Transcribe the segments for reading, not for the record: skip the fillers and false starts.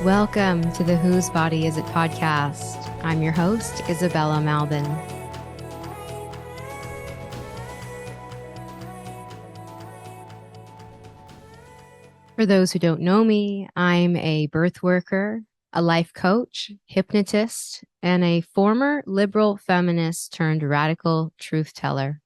Welcome to the Whose Body Is It podcast. I'm your host, Isabella Malvin. For those who don't know me, I'm a birth worker, a life coach, hypnotist, and a former liberal feminist turned radical truth teller.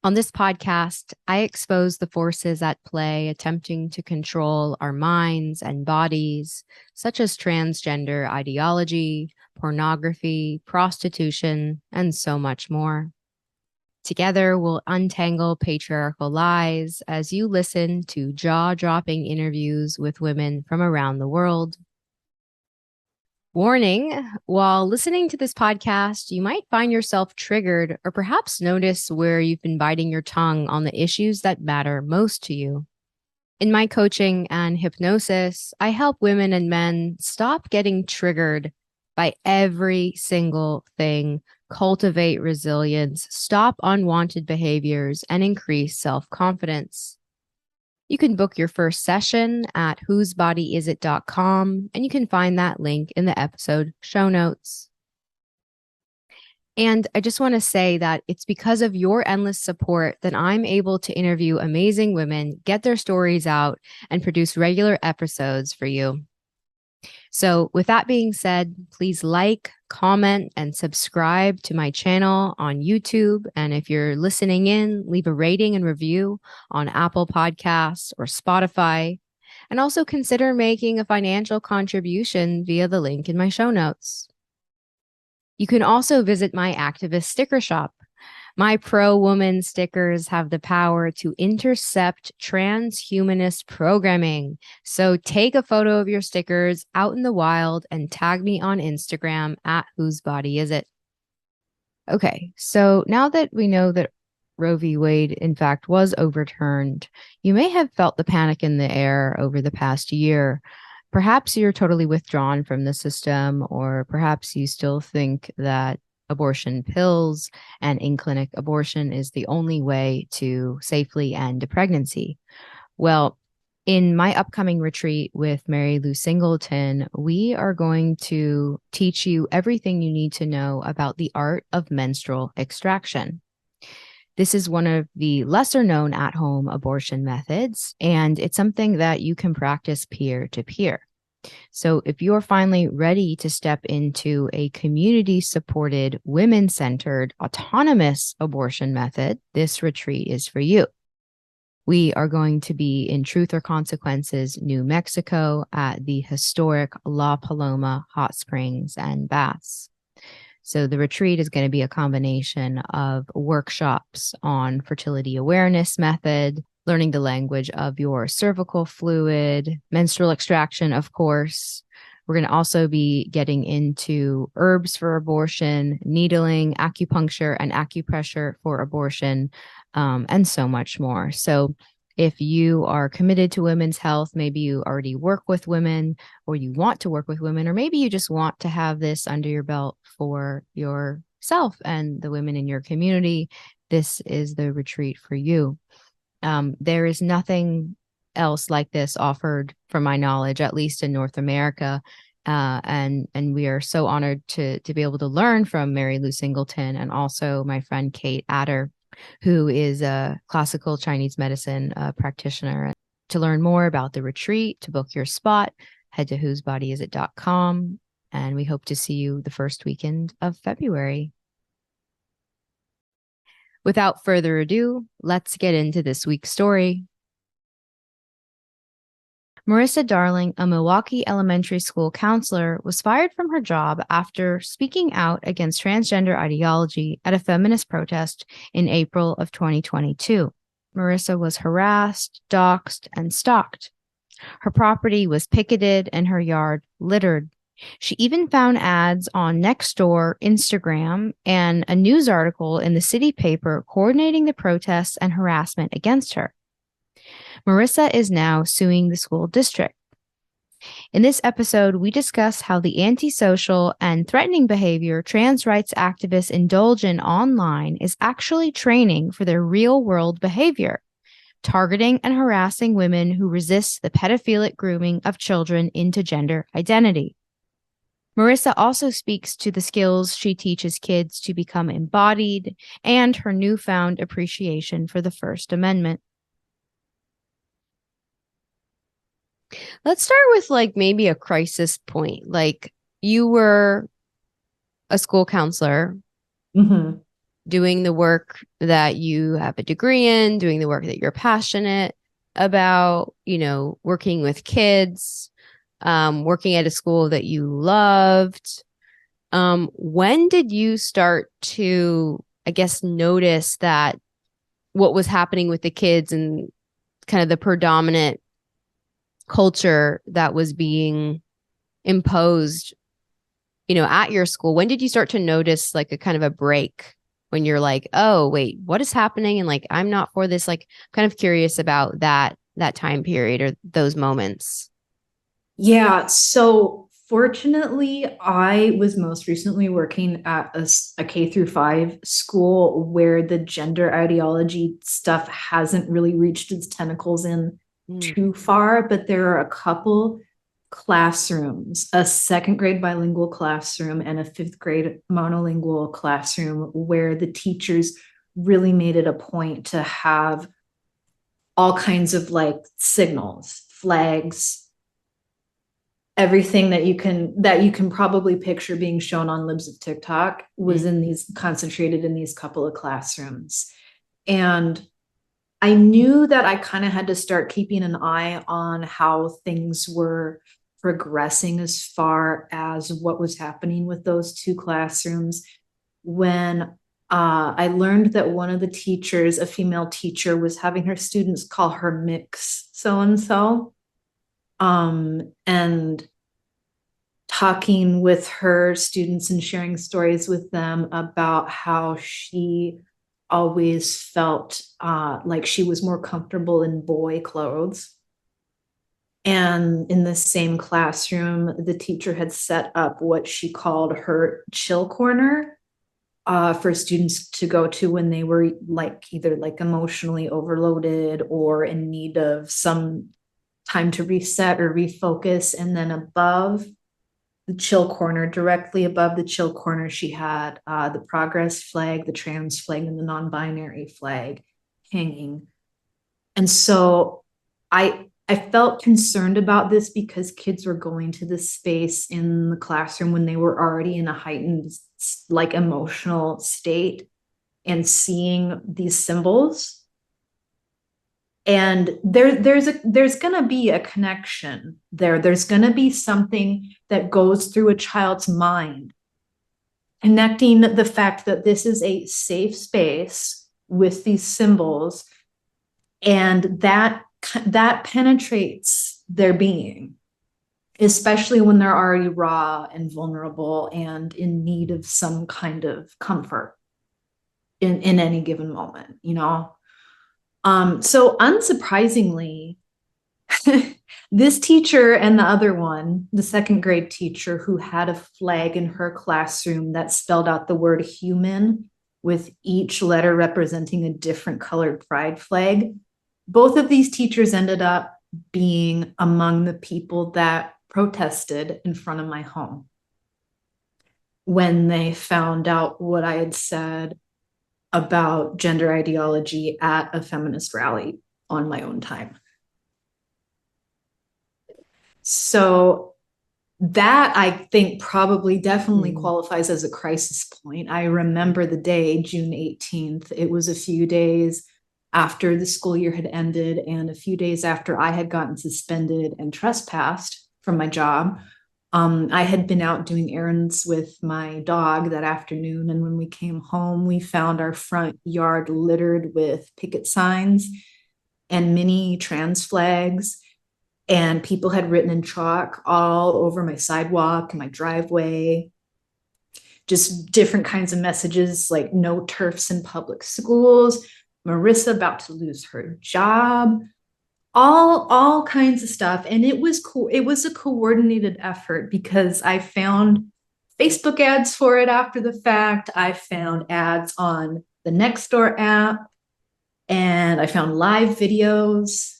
On this podcast, I expose the forces at play attempting to control our minds and bodies, such as transgender ideology, pornography, prostitution, and so much more. Together, we'll untangle patriarchal lies as you listen to jaw-dropping interviews with women from around the world. Warning, while listening to this podcast, you might find yourself triggered or perhaps notice where you've been biting your tongue on the issues that matter most to you. In my coaching and hypnosis, I help women and men stop getting triggered by every single thing, cultivate resilience, stop unwanted behaviors, and increase self-confidence. You can book your first session at whosebodyisit.com, and you can find that link in the episode show notes. And I just want to say that it's because of your endless support that I'm able to interview amazing women, get their stories out, and produce regular episodes for you. So with that being said, please like, comment, and subscribe to my channel on YouTube. And if you're listening in, leave a rating and review on Apple Podcasts or Spotify. And also consider making a financial contribution via the link in my show notes. You can also visit my activist sticker shop. My pro-woman stickers have the power to intercept transhumanist programming. So take a photo of your stickers out in the wild and tag me on Instagram at Whose Body Is It? Okay, so now that we know that Roe v. Wade, in fact, was overturned, you may have felt the panic in the air over the past year. Perhaps you're totally withdrawn from the system, or perhaps you still think that abortion pills and in-clinic abortion is the only way to safely end a pregnancy. Well, in my upcoming retreat with Mary Lou Singleton, we are going to teach you everything you need to know about the art of menstrual extraction. This is one of the lesser known at-home abortion methods, and it's something that you can practice peer-to-peer. So if you're finally ready to step into a community-supported, women-centered, autonomous abortion method, this retreat is for you. We are going to be in Truth or Consequences, New Mexico at the historic La Paloma Hot Springs and Baths. So the retreat is going to be a combination of workshops on fertility awareness method, learning the language of your cervical fluid, menstrual extraction, of course. We're going to also be getting into herbs for abortion, needling, acupuncture, and acupressure for abortion, and so much more. So if you are committed to women's health, maybe you already work with women, or you want to work with women, or maybe you just want to have this under your belt for yourself and the women in your community, this is the retreat for you. There is nothing else like this offered, from my knowledge, at least in North America. And we are so honored to be able to learn from Mary Lou Singleton and also my friend Kate Adder, who is a classical Chinese medicine practitioner. To learn more about the retreat, to book your spot, head to whosebodyisit.com. And we hope to see you the first weekend of February. Without further ado, let's get into this week's story. Marissa Darlingh, a Milwaukee elementary school counselor, was fired from her job after speaking out against transgender ideology at a feminist protest in April of 2022. Marissa was harassed, doxxed, and stalked. Her property was picketed and her yard littered. She even found ads on Nextdoor, Instagram, and a news article in the city paper coordinating the protests and harassment against her. Marissa is now suing the school district. In this episode, we discuss how the antisocial and threatening behavior trans rights activists indulge in online is actually training for their real-world behavior, targeting and harassing women who resist the pedophilic grooming of children into gender identity. Marissa also speaks to the skills she teaches kids to become embodied and her newfound appreciation for the First Amendment. Let's start with like maybe a crisis point. Like you were a school counselor doing the work that you have a degree in, doing the work that you're passionate about, you know, working with kids, working at a school that you loved. When did you start to, I guess, notice that what was happening with the kids and kind of the predominant culture that was being imposed, you know, at your school? When did you start to notice like a kind of a break when you're like, oh, wait, what is happening? And like, I'm not for this. Like, I'm kind of curious about that time period or those moments. Yeah, so fortunately, I was most recently working at a K through 5 school where the gender ideology stuff hasn't really reached its tentacles in too far, but there are a couple classrooms, a second grade bilingual classroom and a fifth grade monolingual classroom, where the teachers really made it a point to have all kinds of like signals, flags, everything that you can probably picture being shown on libs of TikTok was in these, concentrated in these couple of classrooms. And I knew that I kind of had to start keeping an eye on how things were progressing as far as what was happening with those two classrooms when I learned that one of the teachers, a female teacher, was having her students call her mix so-and-so. And talking with her students and sharing stories with them about how she always felt like she was more comfortable in boy clothes. And in the same classroom, the teacher had set up what she called her chill corner for students to go to when they were like either like emotionally overloaded or in need of some time to reset or refocus. And then above the chill corner, directly above the chill corner, she had the progress flag, the trans flag, and the non-binary flag hanging. And so I felt concerned about this because kids were going to this space in the classroom when they were already in a heightened like emotional state and seeing these symbols. And there's going to be a connection there. There's going to be something that goes through a child's mind, connecting the fact that this is a safe space with these symbols, and that penetrates their being, especially when they're already raw and vulnerable and in need of some kind of comfort in any given moment, you know? So unsurprisingly, this teacher and the other one, the second grade teacher who had a flag in her classroom that spelled out the word human with each letter representing a different colored pride flag, both of these teachers ended up being among the people that protested in front of my home when they found out what I had said about gender ideology at a feminist rally on my own time. So that I think probably definitely qualifies as a crisis point. I remember the day, June 18th. It was a few days after the school year had ended and a few days after I had gotten suspended and trespassed from my job. I had been out doing errands with my dog that afternoon, and when we came home, we found our front yard littered with picket signs and mini trans flags, and people had written in chalk all over my sidewalk and my driveway, just different kinds of messages like no TERFs in public schools, Marissa about to lose her job, all kinds of stuff. And it was cool. It was a coordinated effort because I found Facebook ads for it after the fact. I found ads on the Nextdoor app. And I found live videos.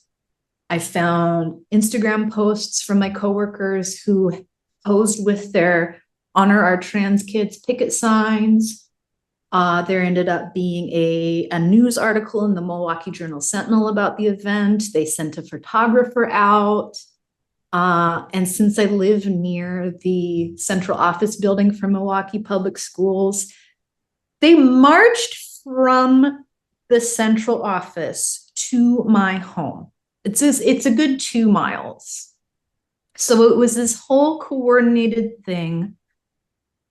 I found Instagram posts from my coworkers who posed with their Honor Our Trans Kids picket signs. There ended up being a news article in the Milwaukee Journal Sentinel about the event. They sent a photographer out. And since I live near the central office building for Milwaukee Public Schools, they marched from the central office to my home. It's a good 2 miles. So it was this whole coordinated thing.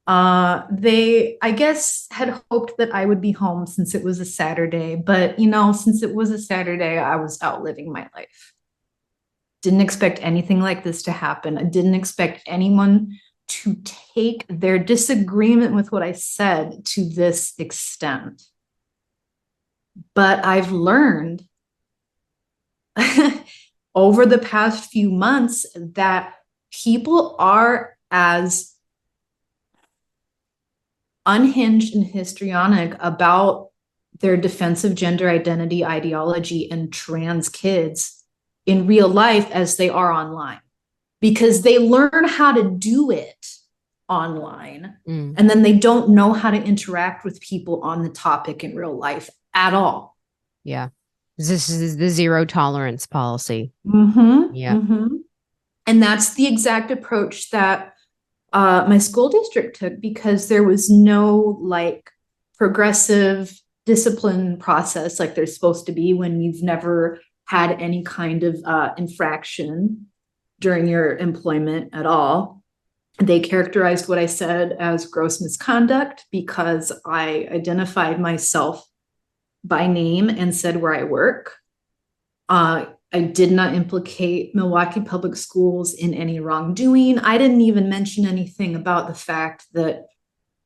They, I guess, had hoped that I would be home since it was a Saturday, but since it was a Saturday, I was out living my life. Didn't expect anything like this to happen. I didn't expect anyone to take their disagreement with what I said to this extent. But I've learned over the past few months that people are as unhinged and histrionic about their defensive gender identity ideology and trans kids in real life as they are online, because they learn how to do it online and then they don't know how to interact with people on the topic in real life at all. Yeah. This is the zero tolerance policy. Yeah. And that's the exact approach that my school district took, because there was no progressive discipline process like there's supposed to be when you've never had any kind of infraction during your employment at all. They characterized what I said as gross misconduct because I identified myself by name and said where I work. I did not implicate Milwaukee Public Schools in any wrongdoing. I didn't even mention anything about the fact that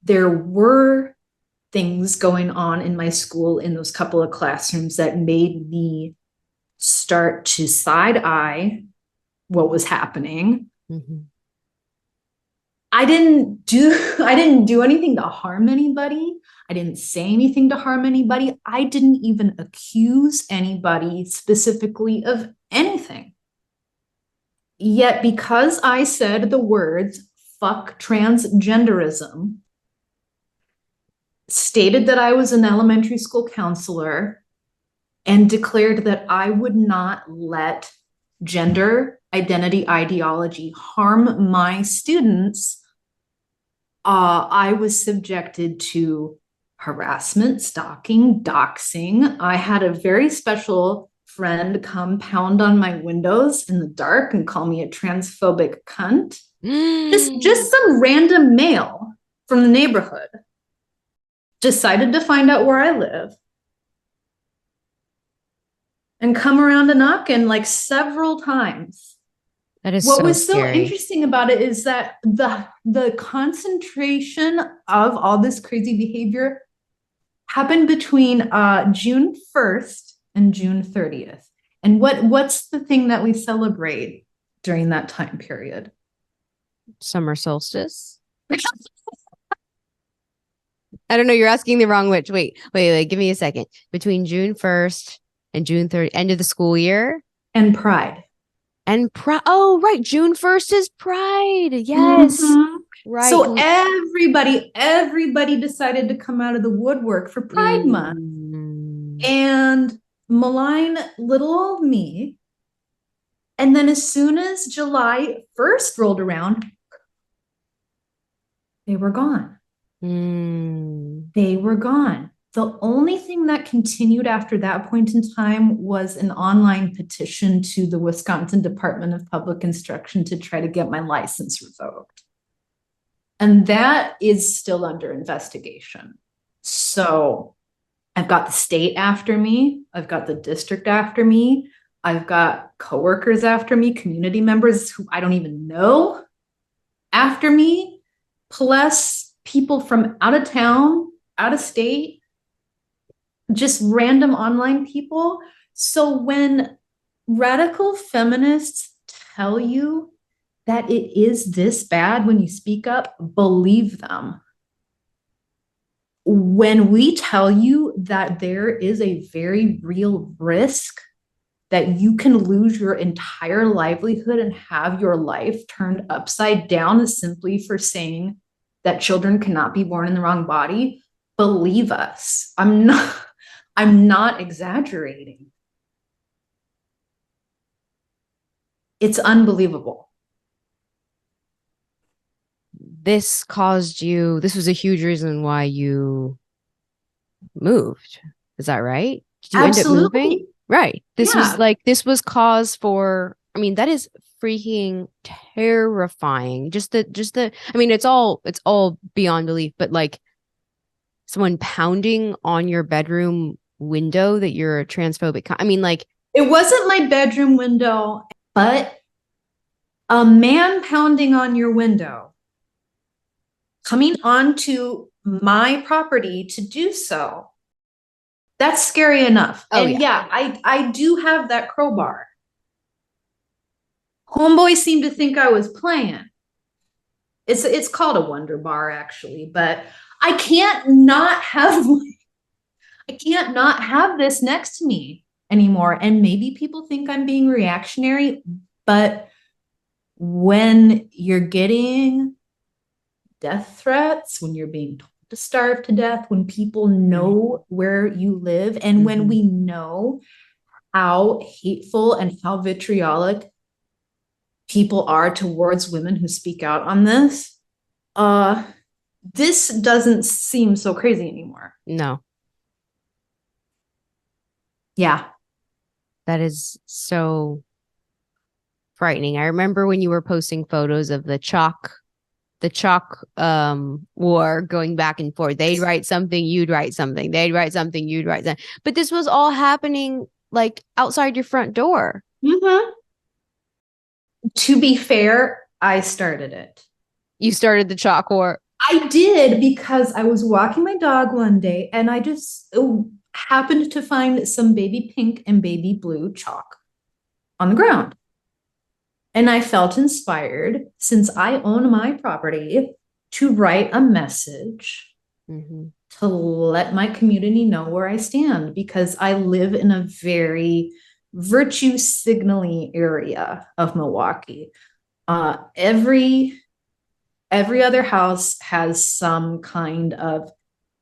there were things going on in my school in those couple of classrooms that made me start to side-eye what was happening. I didn't do anything to harm anybody. I didn't say anything to harm anybody. I didn't even accuse anybody specifically of anything. Yet because I said the words "fuck transgenderism," stated that I was an elementary school counselor, and declared that I would not let gender identity ideology harm my students, I was subjected to harassment, stalking, doxing. I had a very special friend come pound on my windows in the dark and call me a transphobic cunt. Just some random male from the neighborhood decided to find out where I live and come around to knocking several times. That is what so was scary. So interesting about it is that the concentration of all this crazy behavior happened between June 1st and June 30th. And what's the thing that we celebrate during that time period? Summer solstice. I don't know. You're asking the wrong which. Wait. Give me a second. Between June 1st and June 30th, end of the school year. And Pride. And oh, right. June 1st is Pride. Yes. Right. So everybody decided to come out of the woodwork for Pride Month and malign little old me. And then as soon as July 1st rolled around, they were gone. They were gone. The only thing that continued after that point in time was an online petition to the Wisconsin Department of Public Instruction to try to get my license revoked. And that is still under investigation. So I've got the state after me. I've got the district after me. I've got coworkers after me, community members who I don't even know after me, plus people from out of town, out of state, just random online people. So when radical feminists tell you that it is this bad when you speak up, believe them. when we tell you that there is a very real risk that you can lose your entire livelihood and have your life turned upside down simply for saying that children cannot be born in the wrong body, believe us. I'm not exaggerating. It's unbelievable. This was a huge reason why you moved. Is that right? Did you end up moving? Absolutely. Right. Yeah. This was cause for, I mean, that is freaking terrifying. I mean, it's all beyond belief, but like someone pounding on your bedroom window that you're a transphobic. I mean, like, It wasn't my bedroom window, but a man pounding on your window, coming onto my property to do so, that's scary enough. oh And yeah. yeah, I do have that crowbar. Homeboy seemed to think I was playing. It's called a Wonder Bar actually, but I can't not have this next to me anymore. And maybe people think I'm being reactionary, but when you're getting death threats, when you're being told to starve to death, when people know where you live, and when we know how hateful and how vitriolic people are towards women who speak out on this, this doesn't seem so crazy anymore. No, Yeah. that is so frightening. I remember when you were posting photos of the chalk war going back and forth. They'd write something, you'd write something. They'd write something, you'd write something. But this was all happening like outside your front door. Mm-hmm. To be fair, I started it. You started the chalk war. I did because I was walking my dog one day and I just happened to find some baby pink and baby blue chalk on the ground. And I felt inspired, since I own my property, to write a message to let my community know where I stand, because I live in a very virtue signaling area of Milwaukee. Every other house has some kind of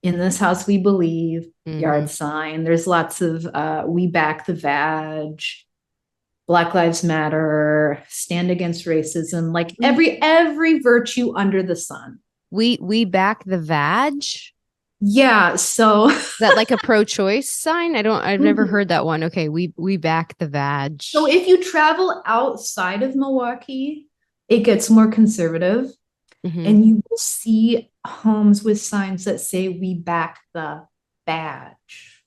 "in this house we believe" yard sign. There's lots of "we back the vag," Black Lives Matter, stand against racism, like every virtue under the sun. We back the vag. Yeah, so is that like a pro-choice sign? I've never heard that one. Okay, we back the vag. So if you travel outside of Milwaukee, it gets more conservative. And you will see homes with signs that say "we back the badge,"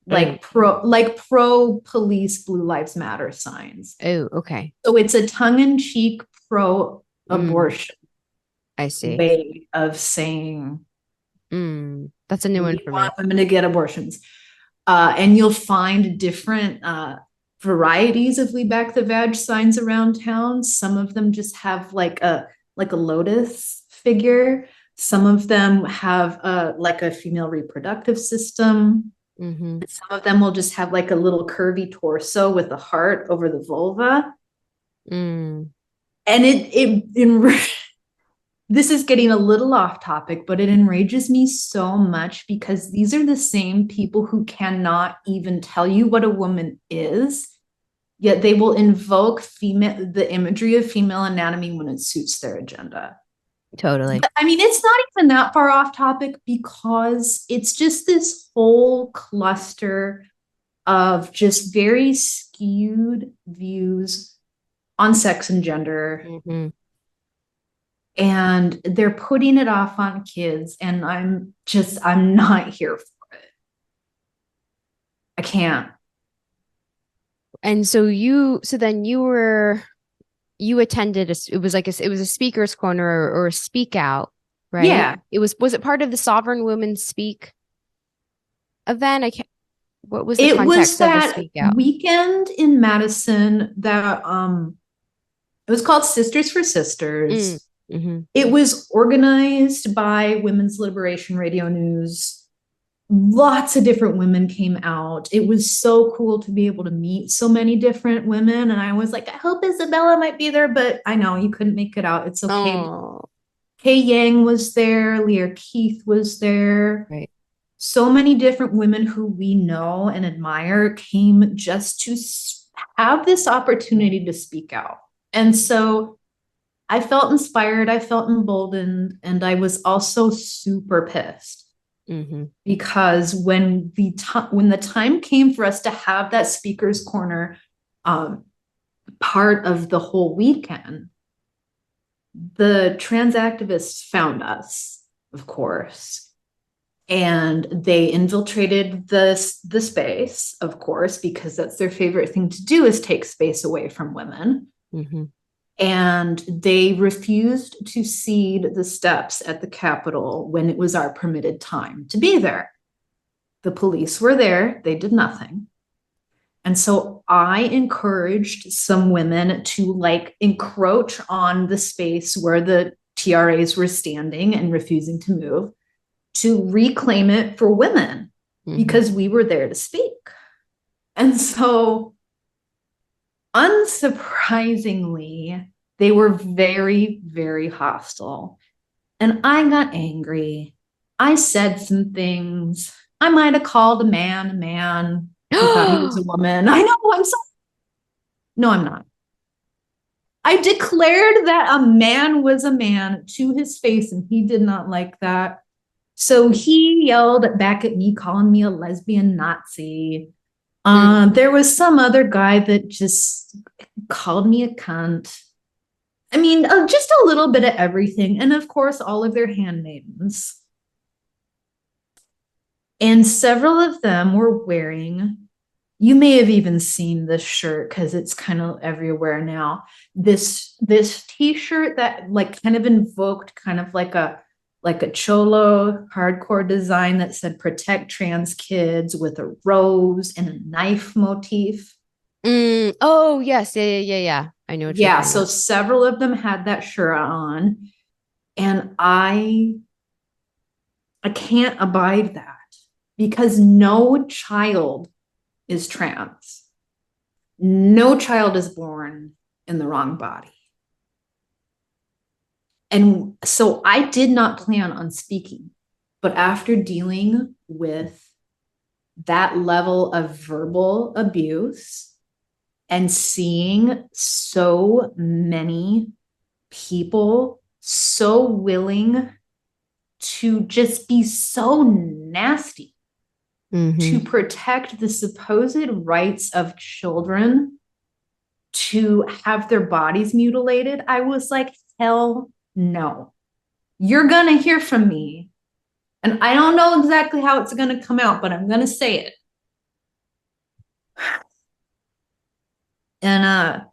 like pro police Blue Lives Matter signs. Oh, okay. So it's a tongue-in-cheek pro abortion I see. way of saying that's a new one for me. We want women to get abortions. And you'll find different varieties of "we back the vag" signs around town. Some of them just have like a lotus figure. Some of them have like a female reproductive system. Some of them will just have like a little curvy torso with a heart over the vulva. And this is getting a little off topic, but it enrages me so much because these are the same people who cannot even tell you what a woman is, yet they will invoke the imagery of female anatomy when it suits their agenda. Totally. But, I mean, it's not even that far off topic, because it's just this whole cluster of just very skewed views on sex and gender. And they're putting it off on kids, and I'm not here for it. I can't. And so you attended it was a speaker's corner or a speak out, right? Yeah. Was it part of the Sovereign Women Speak event? What was the it context was that of the speak out weekend in Madison that it was called Sisters for Sisters. It was organized by Women's Liberation Radio News. lots of different women came out. It was so cool to be able to meet so many different women. And I was like, I hope Isabella might be there, but I know you couldn't make it out. It's okay. Oh, Kay Yang was there, Leah Keith was there. right. So many different women who we know and admire came just to have this opportunity to speak out. And so I felt inspired, I felt emboldened, and I was also super pissed Mm-hmm. because when the time came for us to have that speakers corner part of the whole weekend, the trans activists found us, of course, and they infiltrated the space, of course, because that's their favorite thing to do, is take space away from women. Mm-hmm. And they refused to cede the steps at the Capitol when it was our permitted time to be there. The police were there, they did nothing. And so I encouraged some women to like encroach on the space where the TRAs were standing and refusing to move, to reclaim it for women, because we were there to speak. And so, unsurprisingly, they were very, very hostile. And I got angry. I said some things. I might have called a man who thought he was a woman. I know, I'm sorry. No, I'm not. I declared that a man was a man to his face, and he did not like that. So he yelled back at me, calling me a lesbian Nazi. There was some other guy that just called me a cunt. I mean, just a little bit of everything. And of course, all of their handmaidens. And several of them were wearing, you may have even seen this shirt because it's kind of everywhere now. This t-shirt that like kind of invoked kind of like a cholo hardcore design that said "Protect Trans Kids" with a rose and a knife motif. Oh, yes. Yeah. I know what you're talking So about. several of them had that shirt on, and I can't abide that, because no child is trans. No child is born in the wrong body. And so I did not plan on speaking, but after dealing with that level of verbal abuse and seeing so many people so willing to just be so nasty to protect the supposed rights of children to have their bodies mutilated, I was like, hell no. You're going to hear from me. And I don't know exactly how it's going to come out, but I'm going to say it. And I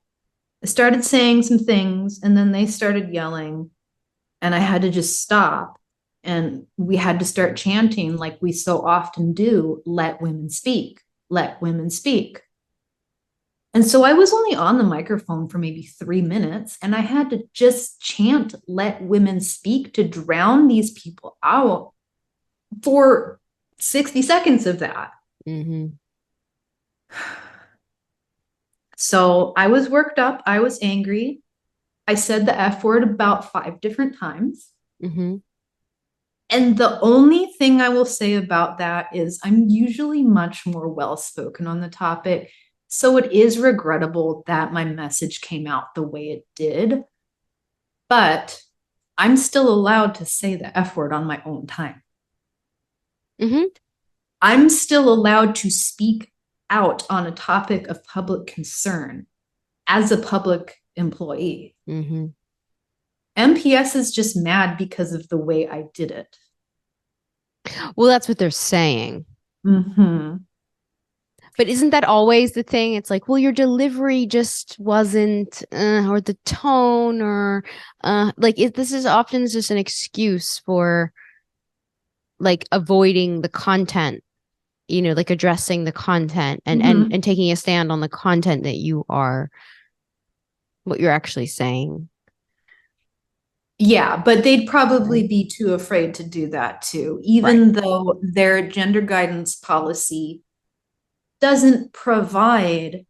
started saying some things, and then they started yelling, and I had to just stop. And we had to start chanting, like we so often do, "Let women speak, let women speak." And so I was only on the microphone for maybe 3 minutes, and I had to just chant "Let women speak" to drown these people out for 60 seconds of that. So I was worked up, I was angry. I said the F word about 5 different times. And the only thing I will say about that is I'm usually much more well-spoken on the topic. So it is regrettable that my message came out the way it did. But I'm still allowed to say the F word on my own time. I'm still allowed to speak out on a topic of public concern as a public employee. MPS is just mad because of the way I did it. Well, that's what they're saying. But isn't that always the thing? It's like, well, your delivery just wasn't, or the tone, or this is often just an excuse for like avoiding the content, like addressing the content and taking a stand on the content that what you're actually saying. Yeah, but they'd probably Right. be too afraid to do that too, Right. even though their gender guidance policy doesn't provide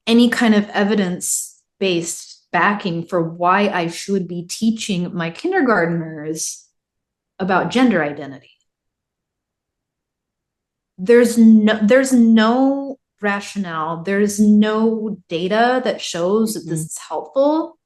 any kind of evidence-based backing for why I should be teaching my kindergartners about gender identity. There's no rationale, there's no data that shows that this Mhm. is helpful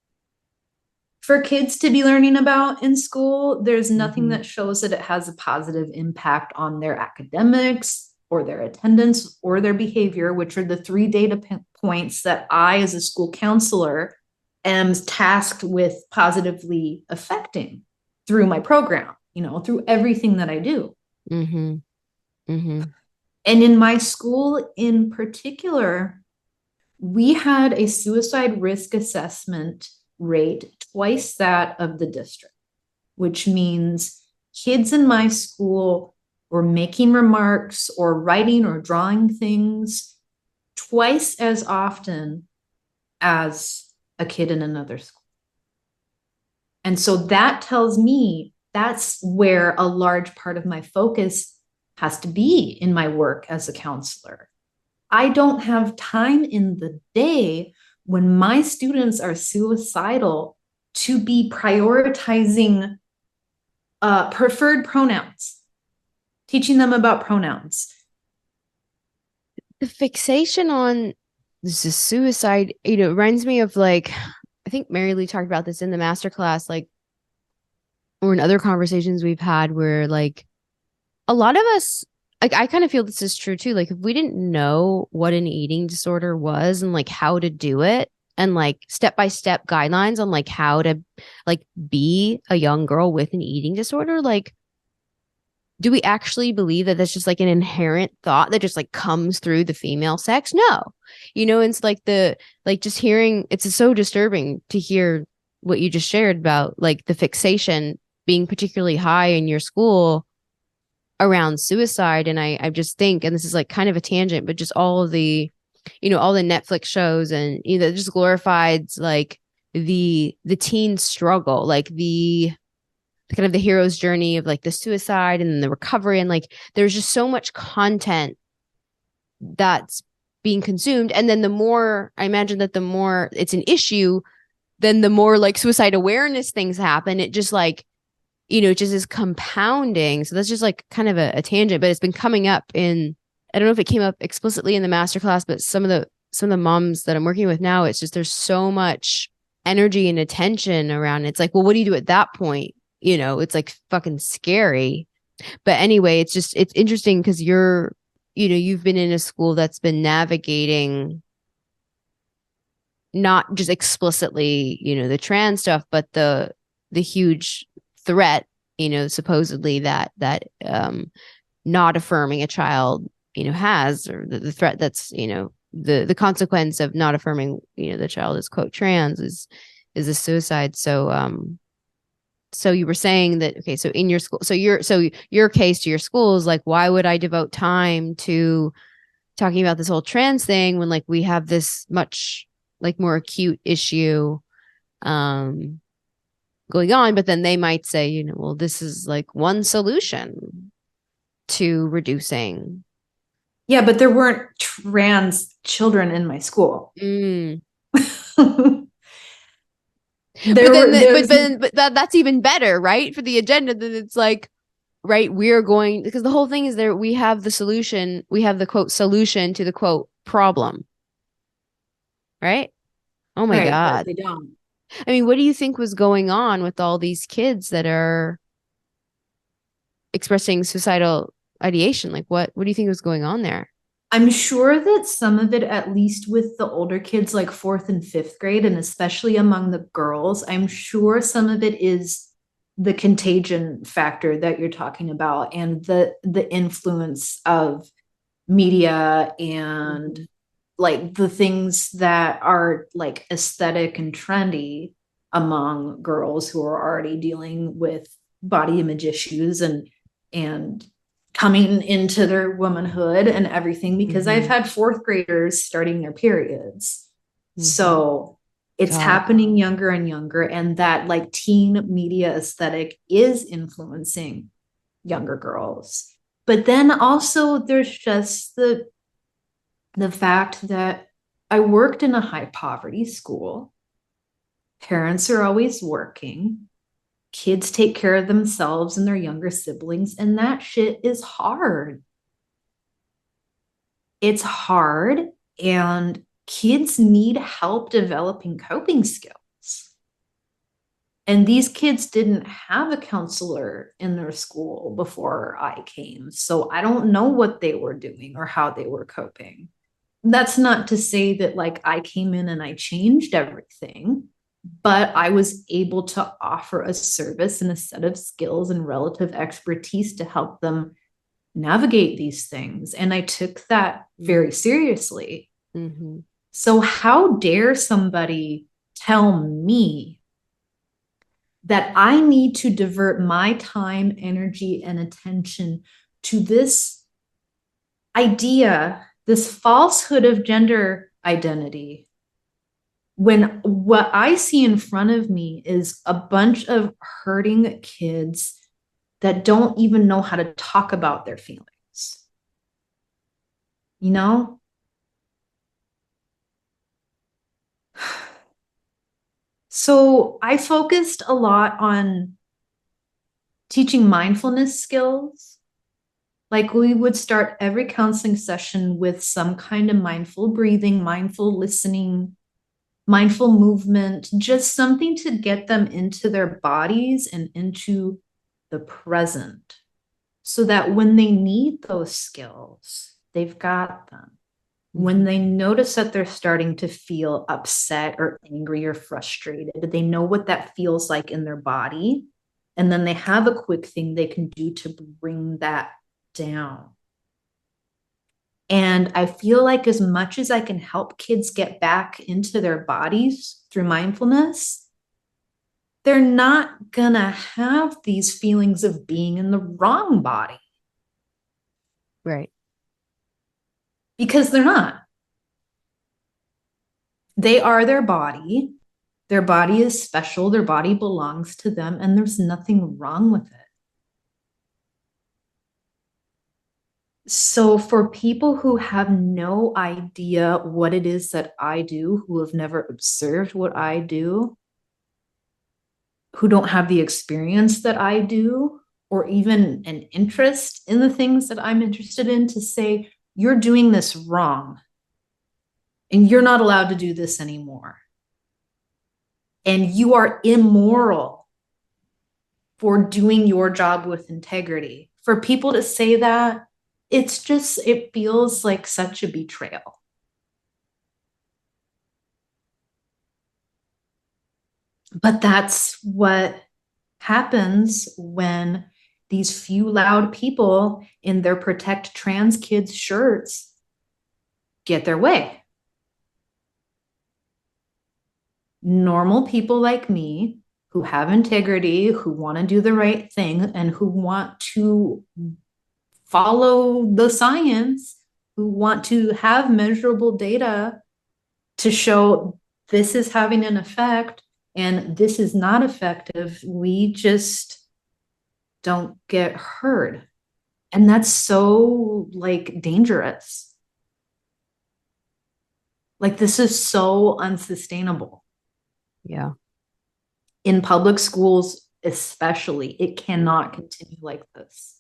for kids to be learning about in school. There's nothing Mhm. that shows that it has a positive impact on their academics or their attendance or their behavior, which are the three data points that I, as a school counselor, am tasked with positively affecting through my program, through everything that I do. Mhm. Mhm. And in my school in particular, we had a suicide risk assessment rate twice that of the district, which means kids in my school were making remarks or writing or drawing things twice as often as a kid in another school. And so that tells me that's where a large part of my focus has to be in my work as a counselor. I don't have time in the day when my students are suicidal to be prioritizing preferred pronouns, teaching them about pronouns. The fixation on this is suicide, reminds me of like, I think Mary Lee talked about this in the master class, like, or in other conversations we've had where like a lot of us, like, I kind of feel this is true too. Like, if we didn't know what an eating disorder was and like how to do it and like step by step guidelines on like how to like be a young girl with an eating disorder, like, do we actually believe that that's just like an inherent thought that just like comes through the female sex? No. It's like like just hearing, it's so disturbing to hear what you just shared about like the fixation being particularly high in your school around suicide. And I just think, and this is like kind of a tangent, but just all of the, all the Netflix shows and just glorified like the teen struggle, like the kind of the hero's journey of like the suicide and then the recovery, and like there's just so much content that's being consumed. And then the more, I imagine that the more it's an issue, then the more like suicide awareness things happen. It just like, it just is compounding. So that's just like kind of a tangent, but it's been coming up in, I don't know if it came up explicitly in the masterclass, but some of the moms that I'm working with now, it's just there's so much energy and attention around it. It's like, well, what do you do at that point? It's like fucking scary. But anyway, it's interesting because you've been in a school that's been navigating not just explicitly, the trans stuff, but the huge threat, supposedly that not affirming a child, has, or the threat that's, the consequence of not affirming, the child is quote trans is a suicide. So you were saying that, okay, so in your school, so your case to your school is like, why would I devote time to talking about this whole trans thing when like we have this much like more acute issue um going on? But then they might say, well, this is like one solution to reducing. Yeah, but there weren't trans children in my school. Mm. But there then, were there's but that's even better, right? For the agenda, that it's like, right, we're going, because the whole thing is there, we have the solution, we have the quote solution to the quote problem, right? Oh my right, but God. they don't. I mean, what do you think was going on with all these kids that are expressing suicidal ideation? Like, what do you think was going on there? I'm sure that some of it, at least with the older kids, like fourth and fifth grade, and especially among the girls, I'm sure some of it is the contagion factor that you're talking about and the influence of media and Mm-hmm. like the things that are like aesthetic and trendy among girls who are already dealing with body image issues and coming into their womanhood and everything, because I've Mm-hmm. had fourth graders starting their periods. Mm-hmm. So It's God. happening younger and younger, and that like teen media aesthetic is influencing younger girls. But then also there's just the fact that I worked in a high poverty school. Parents are always working. Kids take care of themselves and their younger siblings, and that shit is hard. It's hard, and kids need help developing coping skills. And these kids didn't have a counselor in their school before I came. So I don't know what they were doing or how they were coping. That's not to say that like I came in and I changed everything, but I was able to offer a service and a set of skills and relative expertise to help them navigate these things. And I took that very seriously. Mm-hmm. So, how dare somebody tell me that I need to divert my time, energy, and attention to this idea, this falsehood of gender identity, when what I see in front of me is a bunch of hurting kids that don't even know how to talk about their feelings? You know? So I focused a lot on teaching mindfulness skills. Like we would start every counseling session with some kind of mindful breathing, mindful listening, mindful movement, just something to get them into their bodies and into the present so that when they need those skills, they've got them. When they notice that they're starting to feel upset or angry or frustrated, they know what that feels like in their body. And then they have a quick thing they can do to bring that down. And I feel like as much as I can help kids get back into their bodies through mindfulness, they're not gonna have these feelings of being in the wrong body. Right. Because they're not. They are their body. Their body is special. Their body belongs to them, and there's nothing wrong with it. So, for people who have no idea what it is that I do, who have never observed what I do, who don't have the experience that I do, or even an interest in the things that I'm interested in, to say, you're doing this wrong and you're not allowed to do this anymore. And you are immoral for doing your job with integrity. For people to say that, it's just, it feels like such a betrayal. But that's what happens when these few loud people in their Protect Trans Kids shirts get their way. Normal people like me who have integrity, who want to do the right thing, and who want to follow the science, who want to have measurable data to show this is having an effect and this is not effective, we just don't get heard. And that's so like dangerous. Like this is so unsustainable. Yeah. In public schools, especially, it cannot continue like this.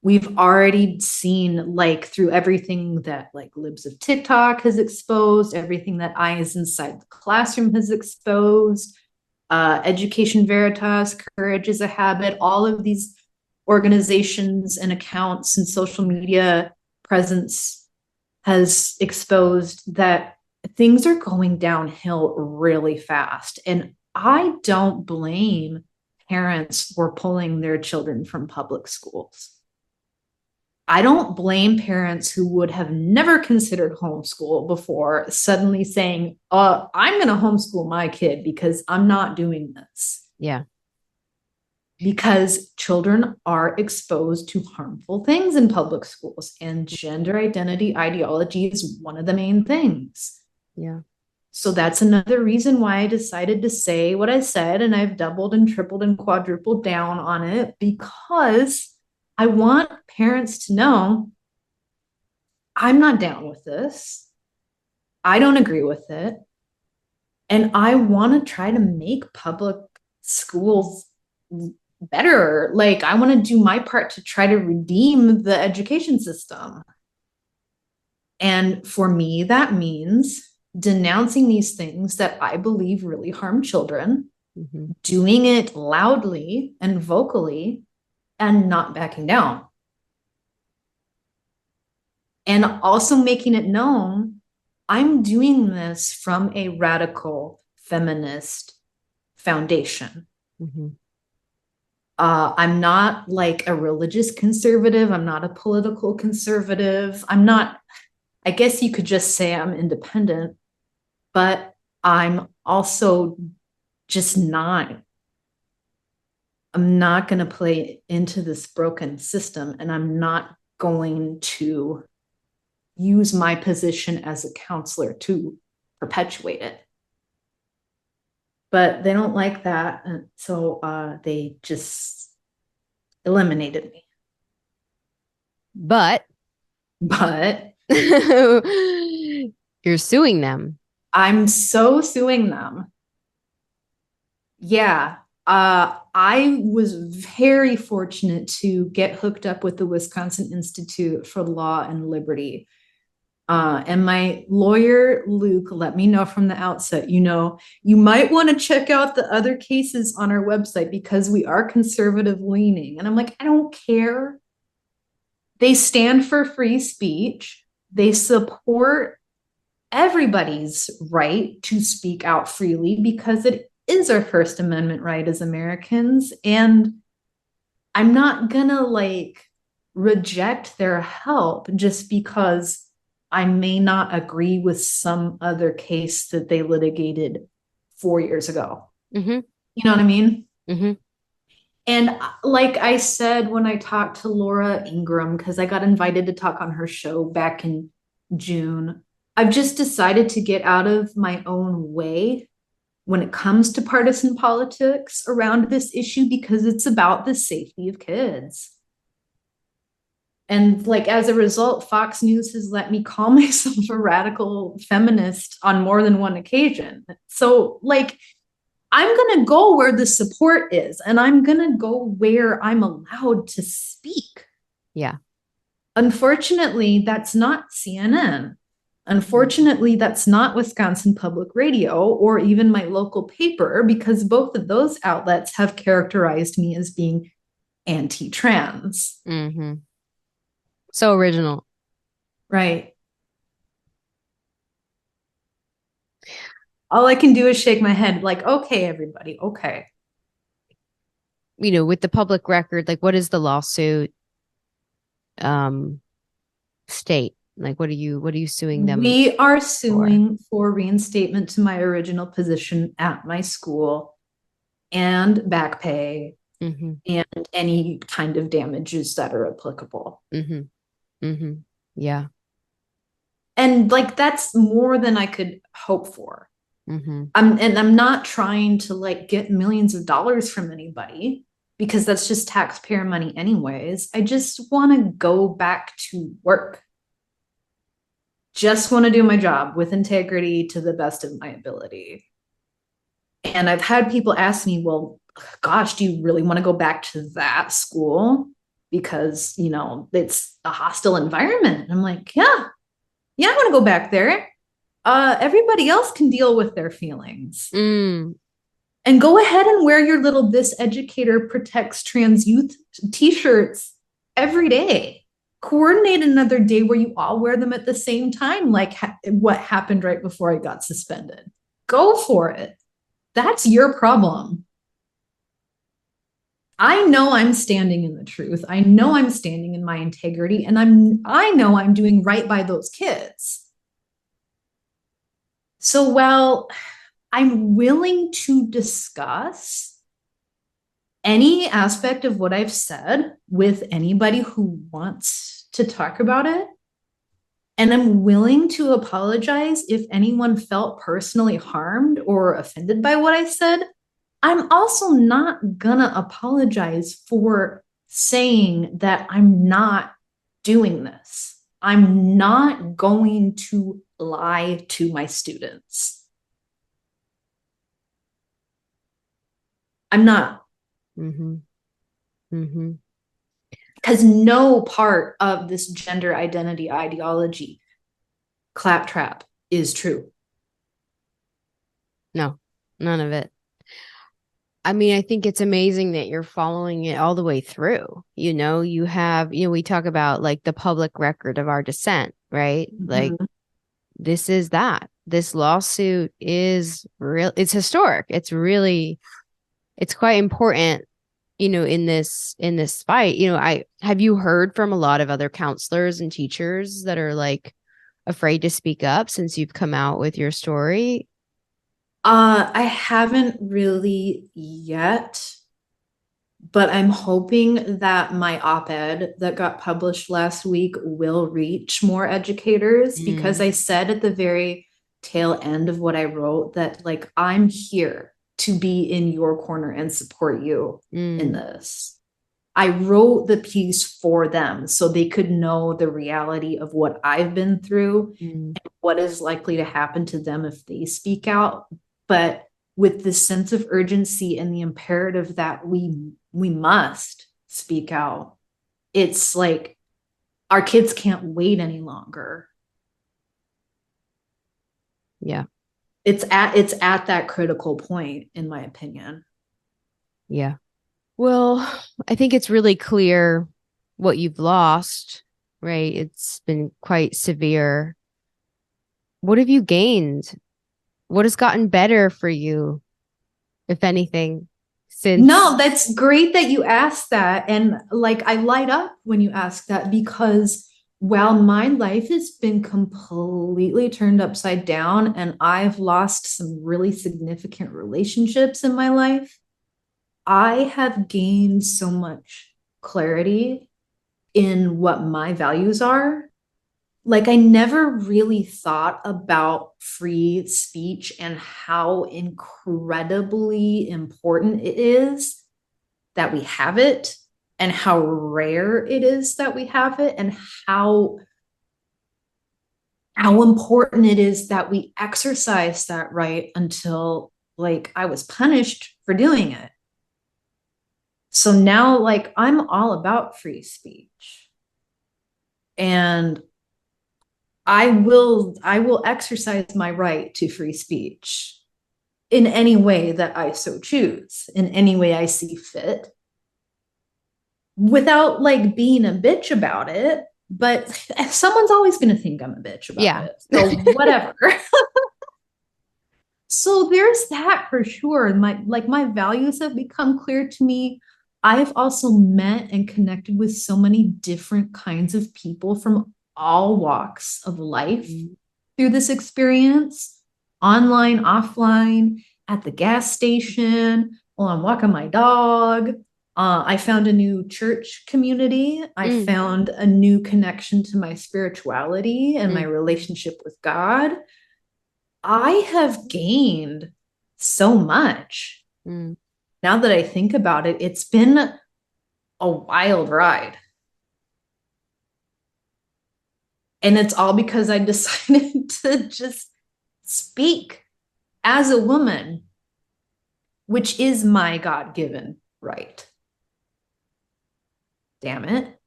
We've already seen, like, through everything that like Libs of TikTok has exposed, everything that Eyes Inside the Classroom has exposed, Education Veritas, Courage is a Habit, all of these organizations and accounts and social media presence has exposed that things are going downhill really fast. And I don't blame parents for pulling their children from public schools. I don't blame parents who would have never considered homeschool before suddenly saying, I'm going to homeschool my kid because I'm not doing this. Yeah. Because children are exposed to harmful things in public schools, and gender identity ideology is one of the main things. Yeah. So that's another reason why I decided to say what I said, and I've doubled and tripled and quadrupled down on it, because I want parents to know I'm not down with this. I don't agree with it. And I want to try to make public schools better. Like, I want to do my part to try to redeem the education system. And for me, that means denouncing these things that I believe really harm children, doing it loudly and vocally, and not backing down. And also making it known I'm doing this from a radical feminist foundation. I'm not like a religious conservative. I'm not a political conservative. I'm not, I guess you could just say I'm independent, but I'm also just not. I'm not going to play into this broken system, and I'm not going to use my position as a counselor to perpetuate it. But they don't like that, and so they just eliminated me. But you're suing them. I'm so suing them. Yeah. I was very fortunate to get hooked up with the Wisconsin Institute for Law and Liberty. And my lawyer, Luke, let me know from the outset, you might want to check out the other cases on our website because we are conservative leaning. And I'm like, I don't care. They stand for free speech. They support everybody's right to speak out freely because it is our First Amendment right as Americans. And I'm not gonna reject their help just because I may not agree with some other case that they litigated 4 years ago. You know what I mean? And like I said, when I talked to Laura Ingraham, because I got invited to talk on her show back in June, I've just decided to get out of my own way when it comes to partisan politics around this issue because it's about the safety of kids. And as a result, Fox News has let me call myself a radical feminist on more than one occasion. So I'm going to go where the support is, and I'm going to go where I'm allowed to speak. Yeah. Unfortunately, that's not CNN. Unfortunately, that's not Wisconsin Public Radio or even my local paper, because both of those outlets have characterized me as being anti-trans. So original. Right. All I can do is shake my head okay, everybody, okay. With the public record, what is the lawsuit state? What are you suing them? We are suing for reinstatement to my original position at my school and back pay and any kind of damages that are applicable. Yeah. And that's more than I could hope for. I'm not trying to get millions of dollars from anybody because that's just taxpayer money anyways. I just want to go back to work. Just want to do my job with integrity to the best of my ability. And I've had people ask me, well, gosh, do you really want to go back to that school? Because, it's a hostile environment. And I'm like, yeah, I want to go back there. Everybody else can deal with their feelings. And go ahead and wear your little "This Educator Protects Trans Youth" t-shirts every day. Coordinate another day where you all wear them at the same time, what happened right before I got suspended. Go for it. That's your problem. I know I'm standing in the truth. I know I'm standing in my integrity, and I know I'm doing right by those kids. So while I'm willing to discuss any aspect of what I've said with anybody who wants to talk about it, And I'm willing to apologize if anyone felt personally harmed or offended by what I said. I'm also not gonna apologize for saying that I'm not doing this. I'm not going to lie to my students. I'm not. Mm-hmm. Mm-hmm. Because no part of this gender identity ideology claptrap is true. No, none of it. I mean, I think it's amazing that you're following it all the way through. You have, we talk about like the public record of our descent, right? Like Mm-hmm. this is that. This lawsuit is real. It's historic. It's quite important, in this fight. I have you heard from a lot of other counselors and teachers that are like afraid to speak up since you've come out with your story? I haven't really yet, but I'm hoping that my op-ed that got published last week will reach more educators because Mm, I said at the very tail end of what I wrote that like I'm here to be in your corner and support you in mm, this. I wrote the piece for them so they could know the reality of what I've been through mm, and what is likely to happen to them if they speak out. But with this sense of urgency and the imperative that we must speak out, it's like our kids can't wait any longer. yeah, It's at that critical point, in my opinion. yeah. Well, I think it's really clear what you've lost, right? It's been quite severe. What have you gained? What has gotten better for you, if anything, No, since? that's great that you asked that. And like, I light up when you ask that because while my life has been completely turned upside down and I've lost some really significant relationships in my life, I have gained so much clarity in what my values are. Like, I never really thought about free speech and how incredibly important it is that we have it and how rare it is that we have it and how important it is that we exercise that right until like I was punished for doing it. So now like I'm all about free speech and I will exercise my right to free speech in any way that I so choose, in any way I see fit, without like being a bitch about it. But someone's always going to think I'm a bitch about Yeah. it. So whatever. So there's that for sure. My values have become clear to me. I've also met and connected with so many different kinds of people from all walks of life Mm, through this experience, online, offline, at the gas station, while I'm walking my dog. I found a new church community. I mm, found a new connection to my spirituality and my mm, relationship with God. I have gained so much. mm. Now that I think about it, it's been a wild ride. And it's all because I decided to just speak as a woman, which is my God given right. Damn it.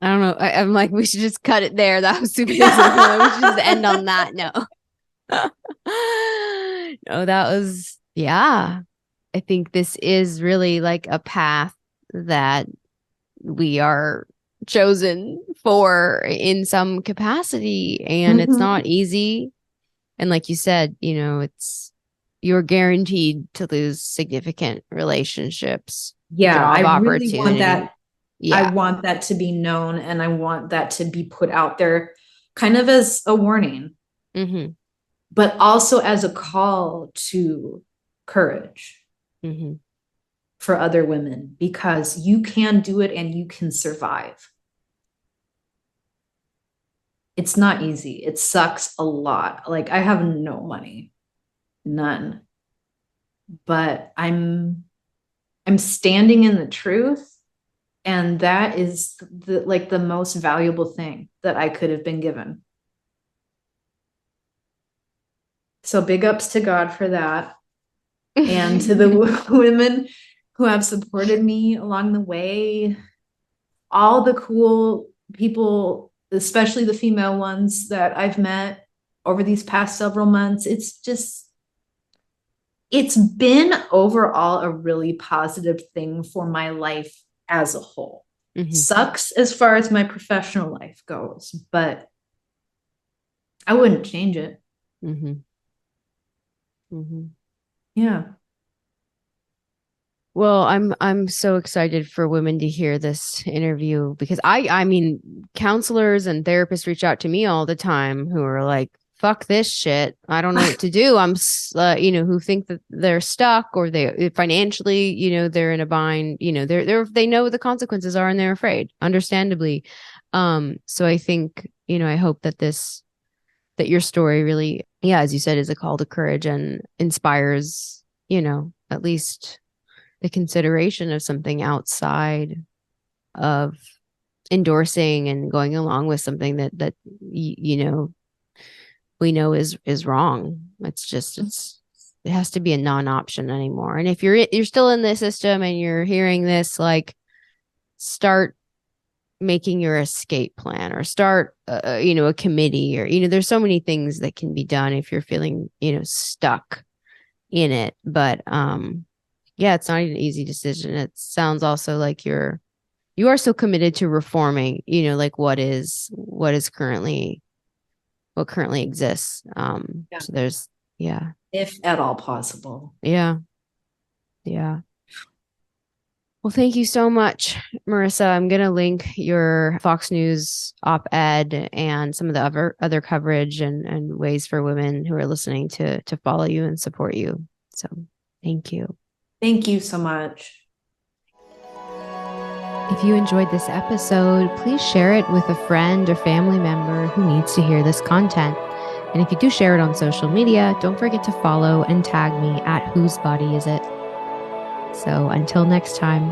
I don't know. I'm like, we should just cut it there. That was too personal. We should just end on that note. No, that was, yeah. I think this is really like a path that we are chosen for in some capacity, and it's Mhm. not easy. And like you said, you're guaranteed to lose significant relationships, Yeah, I job really want opportunity. that. I Yeah. want that to be known and I want that to be put out there kind of as a warning, Hmm. but also as a call to courage Hmm. for other women because you can do it and you can survive. It's not easy. It sucks a lot. Like I have no money, none. But I'm standing in the truth, and that is the most valuable thing that I could have been given. So big ups to God for that, and to the women who have supported me along the way, all the cool people, especially the female ones that I've met over these past several months. It's been overall a really positive thing for my life as a whole. Sucks as far as my professional life goes, but I wouldn't change it. Yeah. Well, I'm so excited for women to hear this interview because I mean, counselors and therapists reach out to me all the time who are like, fuck this shit. I don't know what to do. Who think that they're stuck or they financially, they're in a bind, they know what the consequences are and they're afraid, understandably. So I think, I hope that that your story really, yeah, as you said, is a call to courage and inspires, at least the consideration of something outside of endorsing and going along with something that we know is wrong. It has to be a non-option anymore. And if you're still in the system and you're hearing this, like, start making your escape plan or start a committee, or there's so many things that can be done if you're feeling stuck in it. But yeah, it's not an easy decision. It sounds also like you are so committed to reforming, like what currently exists. Yeah. So there's, yeah. If at all possible. Yeah. Yeah. Well, thank you so much, Marissa. I'm going to link your Fox News op-ed and some of the other coverage and ways for women who are listening to follow you and support you. So thank you. Thank you so much. If you enjoyed this episode, please share it with a friend or family member who needs to hear this content. And if you do share it on social media, don't forget to follow and tag me at Whose Body Is It? So until next time.